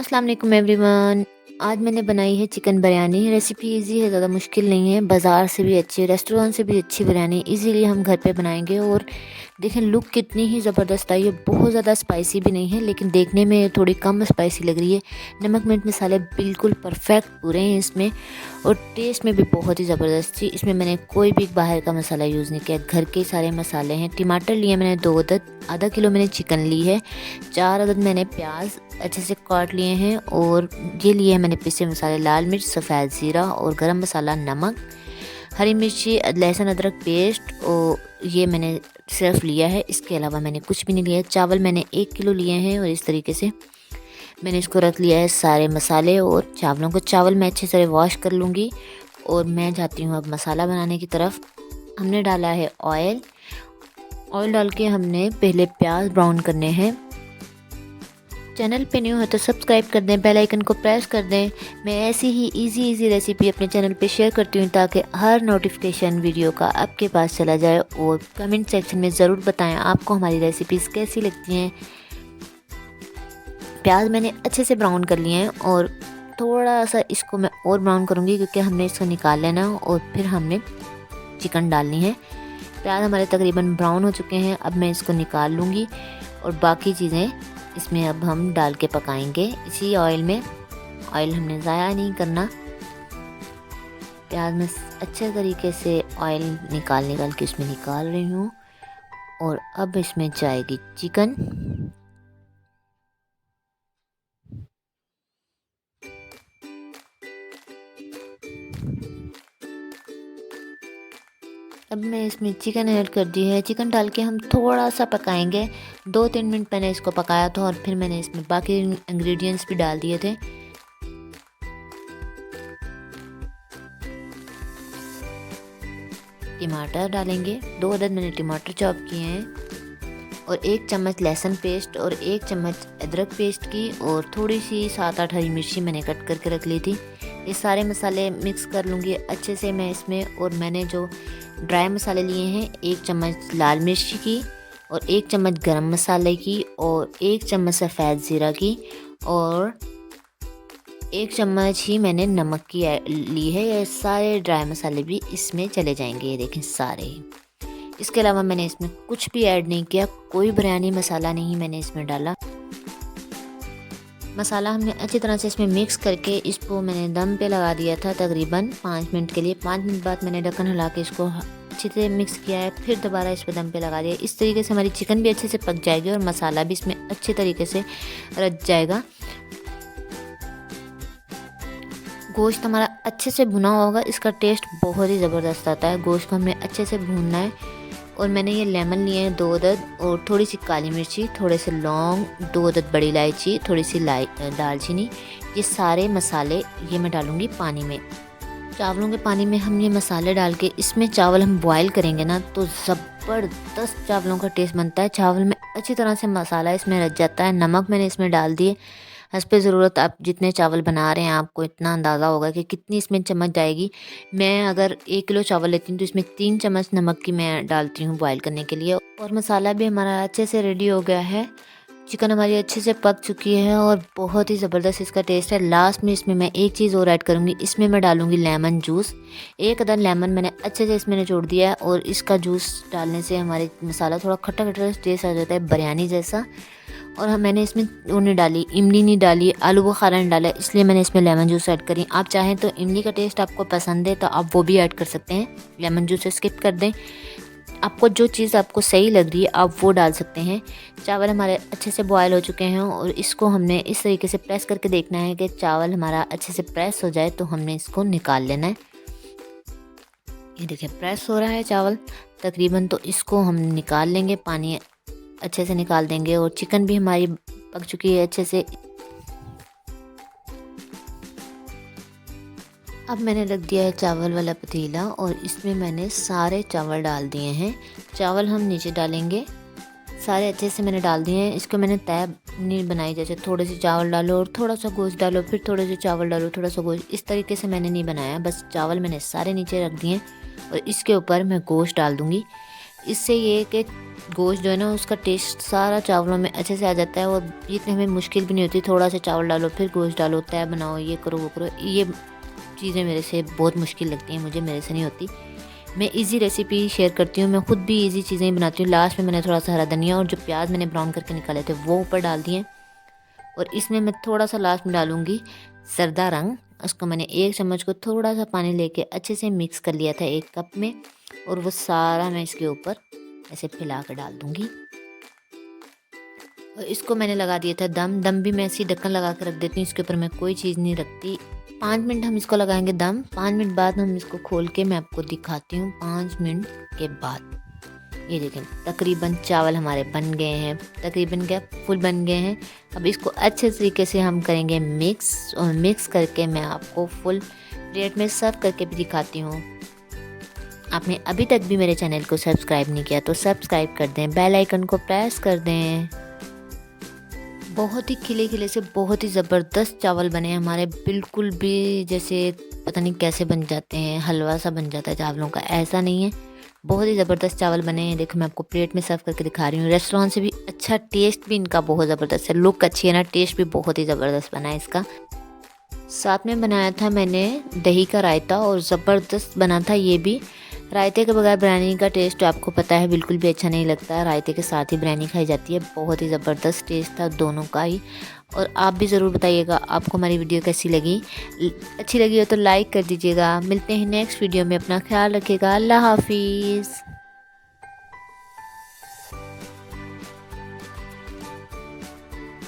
अस्सलाम वालेकुम एवरीवन। आज मैंने बनाई है चिकन बिरयानी। रेसिपी इजी है, ज़्यादा मुश्किल नहीं है। बाज़ार से भी अच्छी, रेस्टोरेंट से भी अच्छी बिरयानी इजीली हम घर पे बनाएंगे। और देखें लुक कितनी ही ज़बरदस्त आई है। बहुत ज़्यादा स्पाइसी भी नहीं है, लेकिन देखने में थोड़ी कम स्पाइसी लग रही है। नमक मिर्च मसाले बिल्कुल परफेक्ट पूरे हैं इसमें, और टेस्ट में भी बहुत ही ज़बरदस्त थी। इसमें मैंने कोई भी बाहर का मसाला यूज़ नहीं किया, घर के सारे मसाले हैं। टमाटर लिए मैंने 2 अदद, आधा किलो मैंने चिकन ली है, 4 अदद मैंने प्याज अच्छे से काट लिए हैं, और ये लिए हैं मैंने पिसे मसाले, लाल मिर्च, सफ़ेद ज़ीरा और गरम मसाला, नमक, हरी मिर्ची, लहसुन अदरक पेस्ट, और ये मैंने सिर्फ लिया है। इसके अलावा मैंने कुछ भी नहीं लिया है। चावल मैंने 1 किलो लिए हैं, और इस तरीके से मैंने इसको रख लिया है सारे मसाले और चावलों को। चावल मैं अच्छे से वॉश कर लूँगी, और मैं जाती हूँ अब मसाला बनाने की तरफ। हमने डाला है ऑयल। ऑयल डाल के हमने पहले प्याज ब्राउन करने हैं। चैनल पे न्यू है तो सब्सक्राइब कर दें, बेल आइकन को प्रेस कर दें। मैं ऐसी ही इजी रेसिपी अपने चैनल पे शेयर करती हूँ, ताकि हर नोटिफिकेशन वीडियो का आपके पास चला जाए। और कमेंट सेक्शन में ज़रूर बताएं आपको हमारी रेसिपीज़ कैसी लगती हैं। प्याज मैंने अच्छे से ब्राउन कर लिए हैं, और थोड़ा सा इसको मैं और ब्राउन करूँगी, क्योंकि हमने इसको निकाल लेना और फिर हमने चिकन डालनी है। प्याज हमारे तकरीबन ब्राउन हो चुके हैं। अब मैं इसको निकाल लूँगी, और बाकी चीज़ें इसमें अब हम डाल के पकाएंगे इसी ऑयल में। ऑयल हमने ज़ाया नहीं करना। प्याज में अच्छे तरीके से ऑयल निकाल के इसमें निकाल रही हूँ, और अब इसमें जाएगी चिकन। अब मैं इसमें चिकन ऐड कर दी है। चिकन डाल के हम थोड़ा सा पकाएंगे। 2-3 मिनट मैंने इसको पकाया था, और फिर मैंने इसमें बाकी इंग्रेडिएंट्स भी डाल दिए थे। टमाटर डालेंगे, 2 अदद मैंने टमाटर चॉप किए हैं, और 1 चम्मच लहसुन पेस्ट, और 1 चम्मच अदरक पेस्ट की, और थोड़ी सी 7-8 हरी मिर्ची मैंने कट करके रख ली थी। ये सारे मसाले मिक्स कर लूँगी अच्छे से मैं इसमें। और मैंने जो ड्राई मसाले लिए हैं, 1 चम्मच लाल मिर्ची की, और 1 चम्मच गरम मसाले की, और 1 चम्मच सफ़ेद ज़ीरा की, और 1 चम्मच ही मैंने नमक की ली है। ये सारे ड्राई मसाले भी इसमें चले जाएंगे, ये देखें सारे ही। इसके अलावा मैंने इसमें कुछ भी ऐड नहीं किया, कोई बिरयानी मसाला नहीं मैंने इसमें डाला। मसाला हमने अच्छी तरह से इसमें मिक्स करके इसको मैंने दम पे लगा दिया था तकरीबन 5 मिनट के लिए। 5 मिनट बाद मैंने ढक्कन हिला के इसको अच्छे से मिक्स किया है, फिर दोबारा इस पर दम पे लगा दिया। इस तरीके से हमारी चिकन भी अच्छे से पक जाएगी, और मसाला भी इसमें अच्छे तरीके से रच जाएगा। गोश्त हमारा अच्छे से भुना होगा, इसका टेस्ट बहुत ही ज़बरदस्त आता है। गोश्त को हमने अच्छे से भूनना है। और मैंने ये लेमन लिए हैं 2 अदद, और थोड़ी सी काली मिर्ची, थोड़े से लौंग, 2 अदद बड़ी इलायची, थोड़ी सी दालचीनी। ये सारे मसाले ये मैं डालूँगी पानी में। चावलों के पानी में हम ये मसाले डाल के इसमें चावल हम बॉयल करेंगे ना, तो ज़बरदस्त चावलों का टेस्ट बनता है। चावल में अच्छी तरह से मसाला इसमें रच जाता है। नमक मैंने इसमें डाल दिए हस्बे ज़रूरत। आप जितने चावल बना रहे हैं आपको इतना अंदाज़ा होगा कि कितनी इसमें चम्मच जाएगी। मैं अगर 1 किलो चावल लेती हूँ तो इसमें 3 चम्मच नमक की मैं डालती हूँ बॉयल करने के लिए। और मसाला भी हमारा अच्छे से रेडी हो गया है। चिकन हमारी अच्छे से पक चुकी है, और बहुत ही ज़बरदस्त इसका टेस्ट है। लास्ट में इसमें मैं एक चीज़ और ऐड करूँगी, इसमें मैं डालूँगी लेमन जूस। 1 अदद लेमन मैंने अच्छे से इसमें निचोड़ दिया है, और इसका जूस डालने से हमारे मसाला थोड़ा खट्टा खट्टा टेस्ट आ जाता है, बिरयानी जैसा। और मैंने इसमें वो नहीं डाली, इमली नहीं डाली, आलू बुखारा नहीं डाला, इसलिए मैंने इसमें लेमन जूस ऐड करी। आप चाहें तो इमली का टेस्ट आपको पसंद है तो आप वो भी ऐड कर सकते हैं, लेमन जूस स्किप कर दें। आपको जो चीज़ आपको सही लग रही है आप वो डाल सकते हैं। चावल हमारे अच्छे से बॉयल हो चुके हैं, और इसको हमने इस तरीके से प्रेस करके देखना है कि चावल हमारा अच्छे से प्रेस हो जाए, तो हमने इसको निकाल लेना है। ये देखिए प्रेस हो रहा है चावल तकरीबन, तो इसको हम निकाल लेंगे, पानी अच्छे से निकाल देंगे। और चिकन भी हमारी पक चुकी है अच्छे से। अब मैंने रख दिया है चावल वाला पतीला, और इसमें मैंने सारे चावल डाल दिए हैं। चावल हम नीचे डालेंगे, सारे अच्छे से मैंने डाल दिए हैं। इसको मैंने तय नहीं बनाई, जैसे थोड़े से चावल डालो और थोड़ा सा गोश्त डालो, फिर थोड़े से चावल डालो थोड़ा सा गोश्त, इस तरीके से मैंने नहीं बनाया। बस चावल मैंने सारे नीचे रख दिए, और इसके ऊपर मैं गोश्त डाल दूँगी। इससे ये कि गोश्त जो है ना उसका टेस्ट सारा चावलों में अच्छे से आ जाता है और इतनी हमें मुश्किल भी नहीं होती। थोड़ा सा चावल डालो, फिर गोश्त डालो, तय बनाओ, ये करो वो करो। ये चीज़ें मेरे से बहुत मुश्किल लगती हैं मुझे, मेरे से नहीं होती। मैं इजी रेसिपी शेयर करती हूँ, मैं खुद भी इजी चीज़ें बनाती हूँ। लास्ट में मैंने थोड़ा सा हरा धनिया और जो प्याज मैंने ब्राउन करके निकाले थे वो ऊपर डाल दिए। और इसमें मैं थोड़ा सा लास्ट में डालूँगी जर्दा रंग। उसको मैंने 1 चम्मच को थोड़ा सा पानी लेके अच्छे से मिक्स कर लिया था 1 कप में, और वो सारा मैं इसके ऊपर ऐसे फैला कर डाल दूँगी। और इसको मैंने लगा दिया था दम भी मैं ऐसे ढक्कन लगा कर रख देती हूँ, इसके ऊपर मैं कोई चीज़ नहीं रखती। 5 मिनट हम इसको लगाएंगे दम। 5 मिनट बाद हम इसको खोल के मैं आपको दिखाती हूँ 5 मिनट के बाद। ये देखें तकरीबन चावल हमारे बन गए हैं, तकरीबन क्या फुल बन गए हैं। अब इसको अच्छे तरीके से हम करेंगे मिक्स, और मिक्स करके मैं आपको फुल प्लेट में सर्व करके भी दिखाती हूँ। आपने अभी तक भी मेरे चैनल को सब्सक्राइब नहीं किया तो सब्सक्राइब कर दें, बेल आइकन को प्रेस कर दें। बहुत ही खिले खिले से बहुत ही ज़बरदस्त चावल बने हमारे, बिल्कुल भी जैसे पता नहीं कैसे बन जाते हैं, हलवा सा बन जाता है चावलों का, ऐसा नहीं है। बहुत ही ज़बरदस्त चावल बने हैं। देखो मैं आपको प्लेट में सर्व करके दिखा रही हूँ। रेस्टोरेंट से भी अच्छा, टेस्ट भी इनका बहुत ज़बरदस्त है, लुक अच्छी है ना, टेस्ट भी बहुत ही ज़बरदस्त बना है इसका। साथ में बनाया था मैंने दही का रायता, और ज़बरदस्त बना था ये भी। रायते के बगैर बिरयानी का टेस्ट तो आपको पता है बिल्कुल भी अच्छा नहीं लगता, रायते के साथ ही बिरयानी खाई जाती है। बहुत ही ज़बरदस्त टेस्ट था दोनों का ही। और आप भी ज़रूर बताइएगा आपको हमारी वीडियो कैसी लगी। अच्छी लगी हो तो लाइक कर दीजिएगा। मिलते हैं नेक्स्ट वीडियो में, अपना ख्याल रखिएगा। अल्लाह हाफिज़।